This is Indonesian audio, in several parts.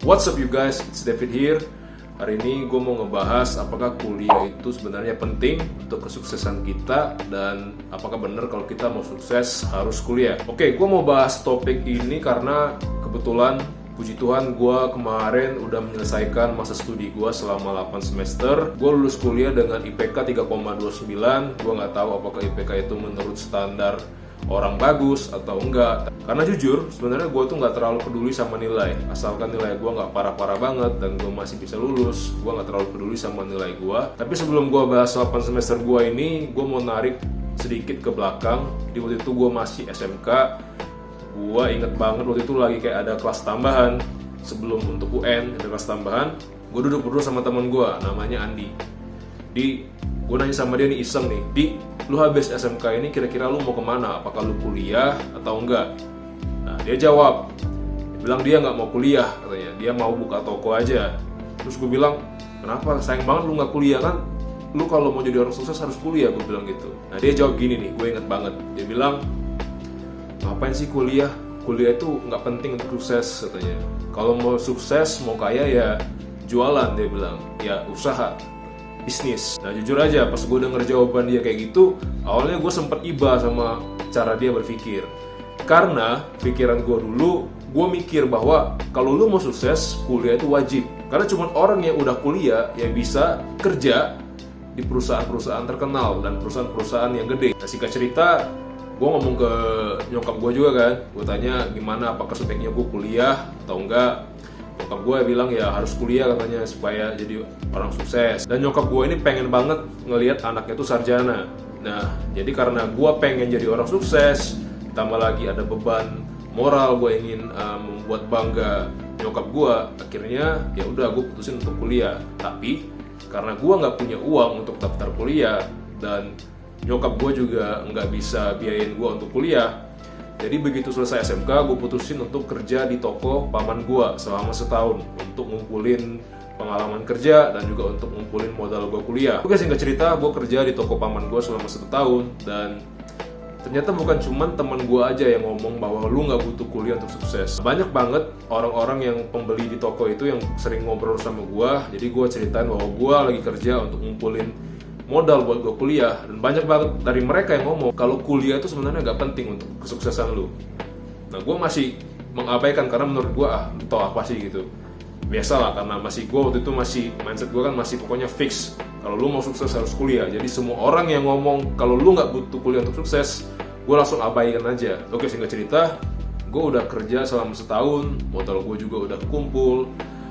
What's up you guys, it's David here. Hari ini gue mau ngebahas apakah kuliah itu sebenarnya penting untuk kesuksesan kita, dan apakah benar kalau kita mau sukses harus kuliah. Oke, gue mau bahas topik ini karena kebetulan puji Tuhan gue kemarin udah menyelesaikan masa studi gue selama 8 semester. Gue lulus kuliah dengan IPK 3,29. Gue nggak tahu apakah IPK itu menurut standar orang bagus atau enggak. Karena jujur, sebenarnya gue tuh nggak terlalu peduli sama nilai. Asalkan nilai gue nggak parah-parah banget dan gue masih bisa lulus, gue nggak terlalu peduli sama nilai gue. Tapi sebelum gue bahas 8 semester gue ini, gue mau narik sedikit ke belakang. Di waktu itu gue masih SMK. Gue inget banget waktu itu lagi kayak ada kelas tambahan. Sebelum untuk UN ada kelas tambahan. Gue duduk berdua sama teman gue, namanya Andi. Gue nanya sama dia nih, iseng nih, Di, lu habis SMK ini kira-kira lu mau kemana? Apakah lu kuliah atau enggak? Nah, dia jawab, dia bilang dia nggak mau kuliah, katanya. Dia mau buka toko aja. Terus gue bilang, kenapa? Sayang banget lu nggak kuliah kan? Lu kalau mau jadi orang sukses harus kuliah, gue bilang gitu. Nah, dia jawab gini nih, gue inget banget. Dia bilang, ngapain sih kuliah? Kuliah itu nggak penting untuk sukses, katanya. Kalau mau sukses, mau kaya ya jualan, dia bilang. Ya usaha, bisnis. Nah jujur aja, pas gue denger jawaban dia kayak gitu, awalnya gue sempet iba sama cara dia berpikir. Karena pikiran gue dulu, gue mikir bahwa kalau lu mau sukses, kuliah itu wajib. Karena cuma orang yang udah kuliah yang bisa kerja di perusahaan-perusahaan terkenal dan perusahaan-perusahaan yang gede. Nah, singkat cerita, gue ngomong ke nyokap gue juga kan, gue tanya gimana, apakah sebaiknya gue kuliah atau enggak. Nyokap gue bilang ya harus kuliah katanya supaya jadi orang sukses. Dan nyokap gue ini pengen banget ngelihat anaknya tuh sarjana. Nah jadi karena gue pengen jadi orang sukses, tambah lagi ada beban moral, gue ingin membuat bangga nyokap gue, akhirnya ya udah gue putusin untuk kuliah. Tapi karena gue nggak punya uang untuk daftar kuliah dan nyokap gue juga nggak bisa biayain gue untuk kuliah, jadi begitu selesai SMK, gue putusin untuk kerja di toko paman gue selama setahun untuk ngumpulin pengalaman kerja dan juga untuk ngumpulin modal gue kuliah. Oke, singkat cerita, gue kerja di toko paman gue selama 1 tahun, dan ternyata bukan cuman teman gue aja yang ngomong bahwa lu nggak butuh kuliah untuk sukses. Banyak banget orang-orang yang pembeli di toko itu yang sering ngobrol sama gue. Jadi gue ceritain bahwa gue lagi kerja untuk ngumpulin modal buat gue kuliah, dan banyak banget dari mereka yang ngomong kalau kuliah itu sebenarnya nggak penting untuk kesuksesan lu. Nah gue masih mengabaikan karena menurut gue itu apa sih gitu. Biasalah, karena masih gue waktu itu masih mindset gue kan masih pokoknya fix kalau lu mau sukses harus kuliah. Jadi semua orang yang ngomong kalau lu nggak butuh kuliah untuk sukses, gue langsung abaikan aja. Oke, singkat cerita, gue udah kerja selama setahun, modal gue juga udah kumpul.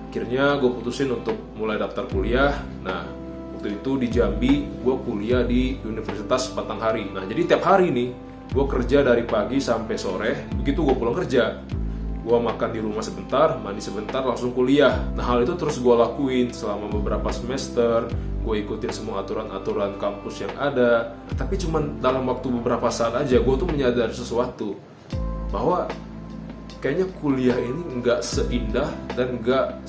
Akhirnya gue putusin untuk mulai daftar kuliah. Nah waktu itu di Jambi, gue kuliah di Universitas Batanghari. Nah jadi tiap hari nih, gue kerja dari pagi sampai sore. Begitu gue pulang kerja, gue makan di rumah sebentar, mandi sebentar, langsung kuliah. Nah hal itu terus gue lakuin selama beberapa semester. Gue ikutin semua aturan-aturan kampus yang ada. Tapi cuman dalam waktu beberapa saat aja, gue tuh menyadari sesuatu, bahwa kayaknya kuliah ini nggak seindah dan nggak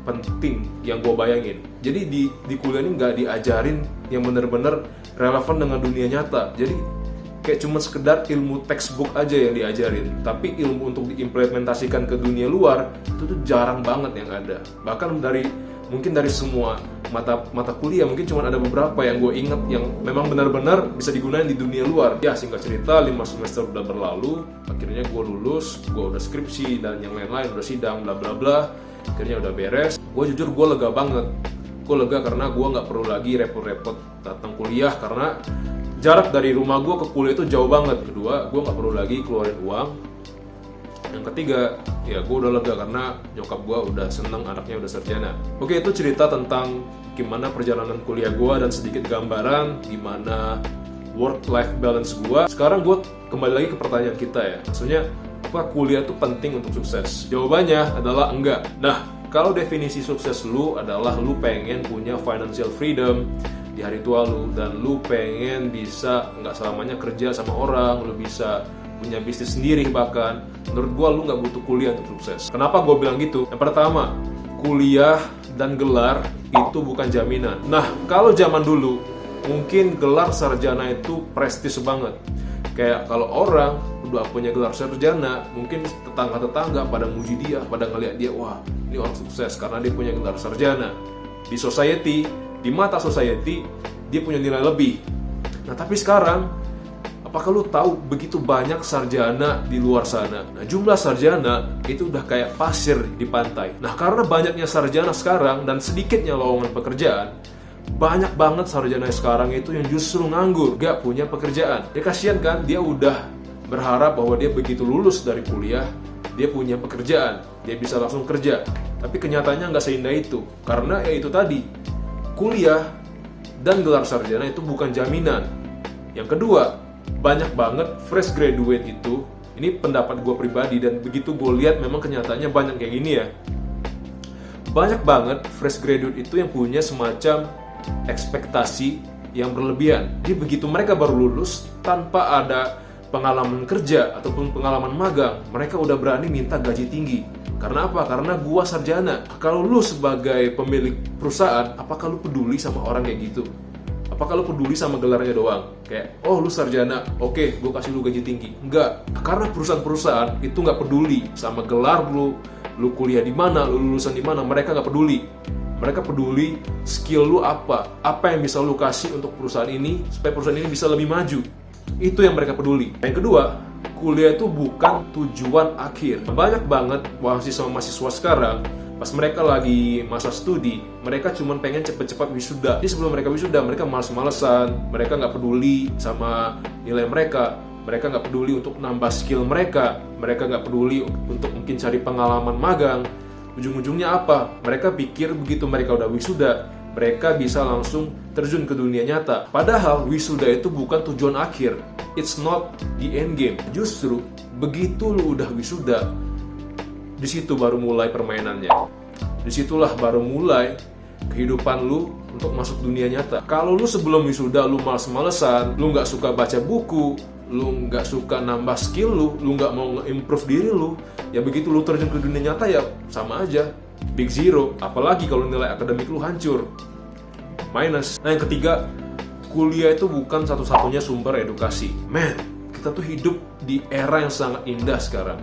penting yang gue bayangin. Jadi di kuliah ini nggak diajarin yang bener-bener relevan dengan dunia nyata. Jadi kayak cuma sekedar ilmu textbook aja yang diajarin, tapi ilmu untuk diimplementasikan ke dunia luar itu tuh jarang banget yang ada. Bahkan mungkin dari semua mata kuliah mungkin cuma ada beberapa yang gue inget yang memang benar-benar bisa digunakan di dunia luar. Ya singkat cerita, 5 semester udah berlalu, akhirnya gue lulus, gue udah skripsi dan yang lain-lain, udah sidang bla bla bla. Akhirnya udah beres. Gue jujur gue lega banget. Gue lega karena gue nggak perlu lagi repot-repot datang kuliah, karena jarak dari rumah gue ke kuliah itu jauh banget. Kedua, gue nggak perlu lagi keluarin uang. Yang ketiga, ya gue udah lega karena nyokap gue udah seneng anaknya udah sarjana. Oke, itu cerita tentang gimana perjalanan kuliah gue dan sedikit gambaran gimana work-life balance gue. Sekarang gue kembali lagi ke pertanyaan kita ya. Maksudnya, apa kuliah itu penting untuk sukses? Jawabannya adalah enggak. Nah, kalau definisi sukses lu adalah lu pengen punya financial freedom di hari tua lu, dan lu pengen bisa nggak selamanya kerja sama orang, lu bisa punya bisnis sendiri bahkan, menurut gua lu nggak butuh kuliah untuk sukses. Kenapa gua bilang gitu? Yang pertama, kuliah dan gelar itu bukan jaminan. Nah, kalau zaman dulu mungkin gelar sarjana itu prestis banget. Kayak kalau orang udah punya gelar sarjana, mungkin tetangga-tetangga pada muji dia, pada ngeliat dia, wah ini orang sukses karena dia punya gelar sarjana. Di society, di mata society, dia punya nilai lebih. Nah tapi sekarang, apakah lu tahu begitu banyak sarjana di luar sana? Nah jumlah sarjana itu udah kayak pasir di pantai. Nah karena banyaknya sarjana sekarang dan sedikitnya lowongan pekerjaan, banyak banget sarjana sekarang itu yang justru nganggur, gak punya pekerjaan. Dia kasihan kan, dia udah berharap bahwa dia begitu lulus dari kuliah, dia punya pekerjaan, dia bisa langsung kerja. Tapi kenyataannya nggak seindah itu, karena ya itu tadi, kuliah dan gelar sarjana itu bukan jaminan. Yang kedua, banyak banget fresh graduate itu, ini pendapat gue pribadi dan begitu gue lihat memang kenyataannya banyak kayak gini ya. Banyak banget fresh graduate itu yang punya semacam ekspektasi yang berlebihan. Jadi begitu mereka baru lulus tanpa ada pengalaman kerja ataupun pengalaman magang, mereka udah berani minta gaji tinggi. Karena apa? Karena gua sarjana. Kalau lu sebagai pemilik perusahaan, apakah lu peduli sama orang kayak gitu? Apakah lu peduli sama gelarnya doang? Kayak, oh lu sarjana, oke, gua kasih lu gaji tinggi. Enggak, karena perusahaan-perusahaan itu nggak peduli sama gelar lu kuliah di mana, lu lulusan di mana, mereka nggak peduli. Mereka peduli skill lu apa yang bisa lu kasih untuk perusahaan ini supaya perusahaan ini bisa lebih maju. Itu yang mereka peduli. Yang kedua, kuliah itu bukan tujuan akhir. Banyak banget mahasiswa sekarang pas mereka lagi masa studi, mereka cuma pengen cepet-cepet wisuda. Jadi sebelum mereka wisuda, mereka males-malesan, mereka nggak peduli sama nilai mereka nggak peduli untuk nambah skill mereka nggak peduli untuk mungkin cari pengalaman magang. Ujung-ujungnya apa? Mereka pikir begitu mereka udah wisuda, mereka bisa langsung terjun ke dunia nyata. Padahal wisuda itu bukan tujuan akhir. It's not the end game. Justru begitu lu udah wisuda, di situ baru mulai permainannya. Disitulah baru mulai kehidupan lu untuk masuk dunia nyata. Kalau lu sebelum wisuda lu males-malesan, lu nggak suka baca buku, lu nggak suka nambah skill lu nggak mau nge-improve diri lu, ya begitu lu terjun ke dunia nyata ya sama aja, big zero. Apalagi kalau nilai akademik lu hancur, minus. Nah yang ketiga, kuliah itu bukan satu-satunya sumber edukasi. Man, kita tuh hidup di era yang sangat indah sekarang,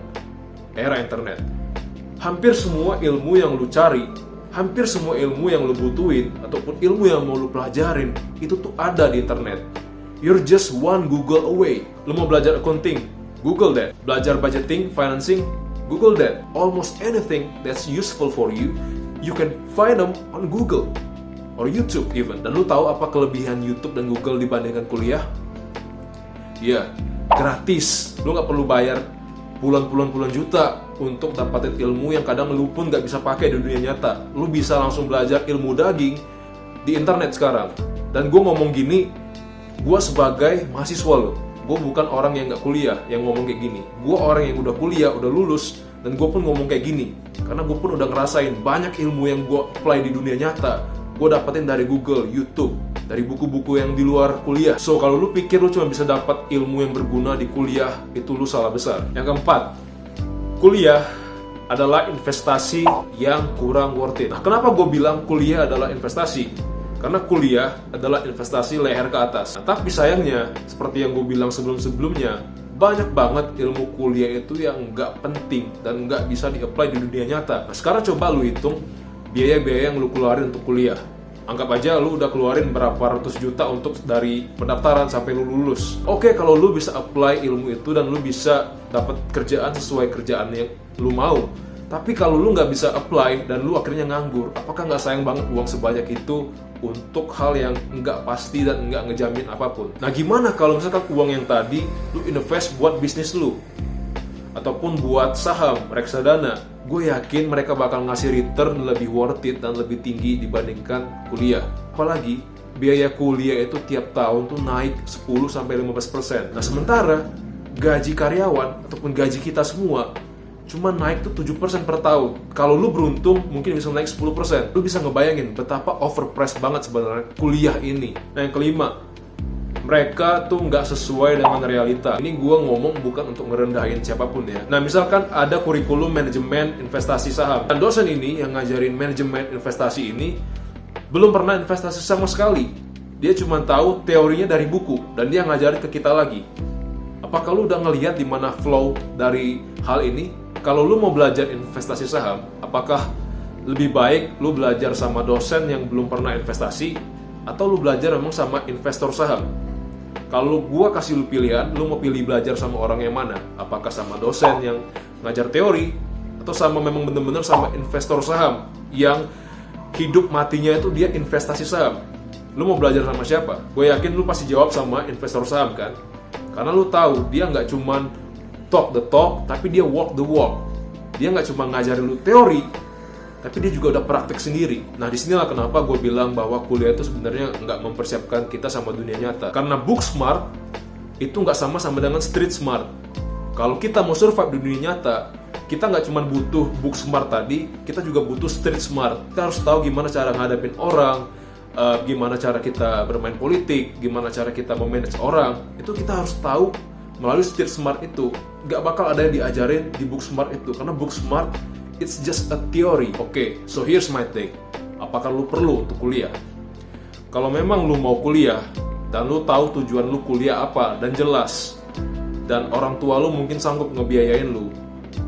era internet. Hampir semua ilmu yang lu cari, hampir semua ilmu yang lu butuhin ataupun ilmu yang mau lu pelajarin itu tuh ada di internet. You're just one Google away. Lu mau belajar accounting, Google that. Belajar budgeting, financing, Google that. Almost anything that's useful for you, you can find them on Google or YouTube even. Dan lu tahu apa kelebihan YouTube dan Google dibandingkan kuliah? Iya, gratis. Lu nggak perlu bayar puluhan juta untuk dapatin ilmu yang kadang lu pun nggak bisa pakai di dunia nyata. Lu bisa langsung belajar ilmu daging di internet sekarang. Dan gue ngomong gini, gue sebagai mahasiswa loh, gue bukan orang yang nggak kuliah yang ngomong kayak gini. Gue orang yang udah kuliah, udah lulus, dan gue pun ngomong kayak gini karena gue pun udah ngerasain banyak ilmu yang gue apply di dunia nyata. Gue dapetin dari Google, YouTube, dari buku-buku yang di luar kuliah. So kalau lu pikir lu cuma bisa dapat ilmu yang berguna di kuliah, itu lu salah besar. Yang keempat, kuliah adalah investasi yang kurang worth it. Nah, kenapa gue bilang kuliah adalah investasi? Karena kuliah adalah investasi leher ke atas. Nah, tapi sayangnya, seperti yang gue bilang sebelum-sebelumnya, banyak banget ilmu kuliah itu yang nggak penting dan nggak bisa di-apply di dunia nyata. Nah, sekarang coba lu hitung biaya-biaya yang lu keluarin untuk kuliah. Anggap aja lu udah keluarin berapa ratus juta untuk dari pendaftaran sampai lu lulus. Oke, kalau lu bisa apply ilmu itu dan lu bisa dapat kerjaan sesuai kerjaan yang lu mau. Tapi kalau lu nggak bisa apply dan lu akhirnya nganggur, apakah nggak sayang banget uang sebanyak itu untuk hal yang nggak pasti dan nggak ngejamin apapun? Nah gimana kalau misalkan uang yang tadi lu invest buat bisnis lu? Ataupun buat saham, reksadana? Gue yakin mereka bakal ngasih return lebih worth it dan lebih tinggi dibandingkan kuliah. Apalagi biaya kuliah itu tiap tahun tuh naik 10-15%. Nah sementara gaji karyawan ataupun gaji kita semua cuma naik tuh 7% per tahun. Kalau lu beruntung mungkin bisa naik 10%. Lu bisa ngebayangin betapa overpriced banget sebenarnya kuliah ini. Nah yang kelima, mereka tuh nggak sesuai dengan realita. Ini gue ngomong bukan untuk ngerendahin siapapun ya. Nah misalkan ada kurikulum manajemen investasi saham, dan dosen ini yang ngajarin manajemen investasi ini belum pernah investasi sama sekali. Dia cuma tahu teorinya dari buku dan dia ngajarin ke kita lagi. Apakah lu udah ngelihat di mana flow dari hal ini? Kalau lu mau belajar investasi saham, apakah lebih baik lu belajar sama dosen yang belum pernah investasi, atau lu belajar memang sama investor saham? Kalau gua kasih lu pilihan, lu mau pilih belajar sama orang yang mana? Apakah sama dosen yang ngajar teori, atau sama memang bener-bener sama investor saham yang hidup matinya itu dia investasi saham? Lu mau belajar sama siapa? Gue yakin lu pasti jawab sama investor saham kan? Karena lu tahu dia nggak cuman talk the talk, tapi dia walk the walk. Dia nggak cuma ngajarin lu teori, tapi dia juga udah praktek sendiri. Nah, disinilah kenapa gue bilang bahwa kuliah itu sebenarnya nggak mempersiapkan kita sama dunia nyata. Karena book smart itu nggak sama dengan street smart. Kalau kita mau survive di dunia nyata, kita nggak cuma butuh book smart tadi, kita juga butuh street smart. Kita harus tahu gimana cara ngadepin orang, gimana cara kita bermain politik, gimana cara kita memanage orang. Itu kita harus tahu melalui street smart itu. Gak bakal ada yang diajarin di book smart itu, karena book smart it's just a theory. Oke, so here's my take. Apakah lu perlu untuk kuliah? Kalau memang lu mau kuliah dan lu tahu tujuan lu kuliah apa dan jelas, dan orang tua lu mungkin sanggup ngebiayain lu,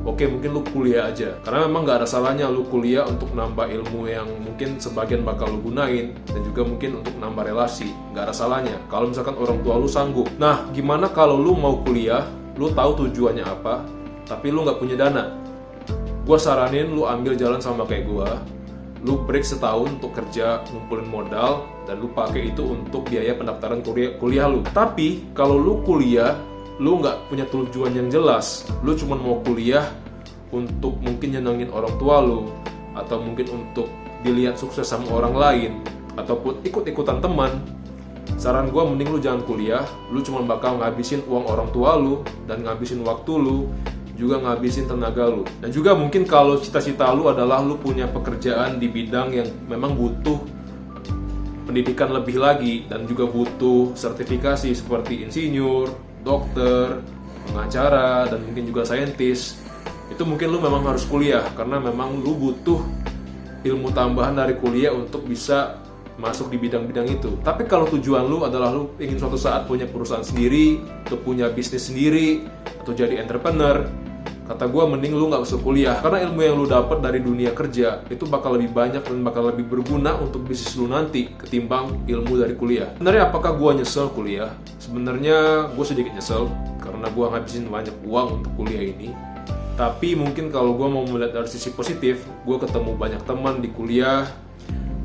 oke, mungkin lu kuliah aja. Karena memang gak ada salahnya lu kuliah untuk nambah ilmu yang mungkin sebagian bakal lu gunain, dan juga mungkin untuk nambah relasi. Gak ada salahnya kalau misalkan orang tua lu sanggup. Nah, gimana kalau lu mau kuliah, lu tahu tujuannya apa, tapi lu gak punya dana? Gue saranin lu ambil jalan sama kayak gue. Lu break setahun untuk kerja, ngumpulin modal, dan lu pakai itu untuk biaya pendaftaran kuliah lu. Tapi kalau lu kuliah, lu nggak punya tujuan yang jelas, lu cuma mau kuliah untuk mungkin nyenengin orang tua lu, atau mungkin untuk dilihat sukses sama orang lain, ataupun ikut-ikutan teman, saran gue mending lu jangan kuliah. Lu cuma bakal ngabisin uang orang tua lu, dan ngabisin waktu lu, juga ngabisin tenaga lu. Dan juga mungkin kalau cita-cita lu adalah lu punya pekerjaan di bidang yang memang butuh pendidikan lebih lagi, dan juga butuh sertifikasi seperti insinyur, dokter, pengacara, dan mungkin juga saintis, itu mungkin lu memang harus kuliah, karena memang lu butuh ilmu tambahan dari kuliah untuk bisa masuk di bidang-bidang itu. Tapi kalau tujuan lu adalah lu ingin suatu saat punya perusahaan sendiri, atau punya bisnis sendiri, atau jadi entrepreneur, kata gue mending lu gak usah kuliah. Karena ilmu yang lu dapat dari dunia kerja itu bakal lebih banyak dan bakal lebih berguna untuk bisnis lu nanti ketimbang ilmu dari kuliah. Sebenarnya apakah gue nyesel kuliah? Sebenarnya gue sedikit nyesel karena gue ngabisin banyak uang untuk kuliah ini. Tapi mungkin kalau gue mau melihat dari sisi positif, gue ketemu banyak teman di kuliah,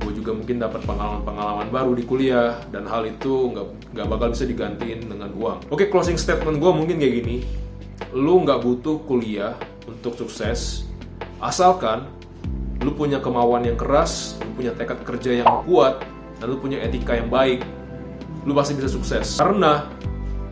gue juga mungkin dapat pengalaman-pengalaman baru di kuliah, dan hal itu nggak bakal bisa digantiin dengan uang. Oke, closing statement gue mungkin kayak gini. Lu nggak butuh kuliah untuk sukses, asalkan lu punya kemauan yang keras, lu punya tekad kerja yang kuat, dan lu punya etika yang baik. Lu pasti bisa sukses. Karena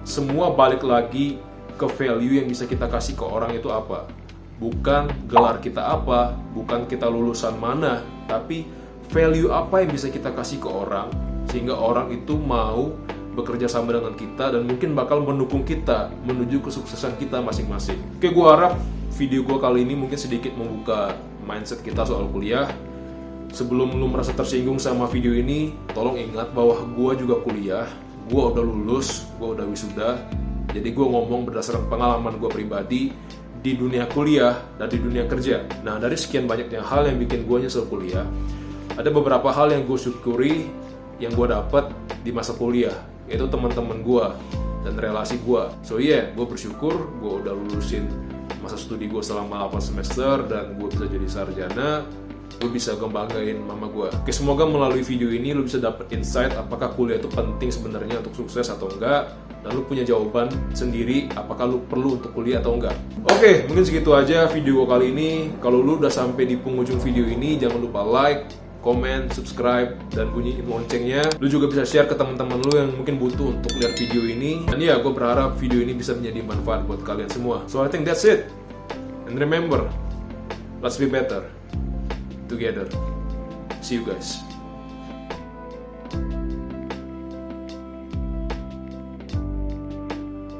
semua balik lagi ke value yang bisa kita kasih ke orang itu apa. Bukan gelar kita apa, bukan kita lulusan mana, tapi value apa yang bisa kita kasih ke orang, sehingga orang itu mau bekerja sama dengan kita dan mungkin bakal mendukung kita menuju kesuksesan kita masing-masing. Oke, gue harap video gue kali ini mungkin sedikit membuka mindset kita soal kuliah. Sebelum lu merasa tersinggung sama video ini, tolong ingat bahwa gue juga kuliah, gue udah lulus, gue udah wisuda. Jadi gue ngomong berdasarkan pengalaman gue pribadi di dunia kuliah dan di dunia kerja. Nah, dari sekian banyaknya hal yang bikin gue nyesel kuliah, ada beberapa hal yang gue syukuri yang gue dapat di masa kuliah, yaitu teman-teman gue dan relasi gue. So gue bersyukur gue udah lulusin masa studi gue selama 8 semester dan gue bisa jadi sarjana. Gue bisa ngebanggain mama gue. Oke, semoga melalui video ini lu bisa dapet insight apakah kuliah itu penting sebenarnya untuk sukses atau enggak, dan lu punya jawaban sendiri apakah lu perlu untuk kuliah atau enggak. Oke, mungkin segitu aja video gue kali ini. Kalau lu udah sampai di penghujung video ini, jangan lupa like, komen, subscribe, dan bunyiin loncengnya. Lu juga bisa share ke teman-teman lu yang mungkin butuh untuk lihat video ini. Dan ya, gue berharap video ini bisa menjadi manfaat buat kalian semua. So I think that's it. And remember, let's be better together. See you guys.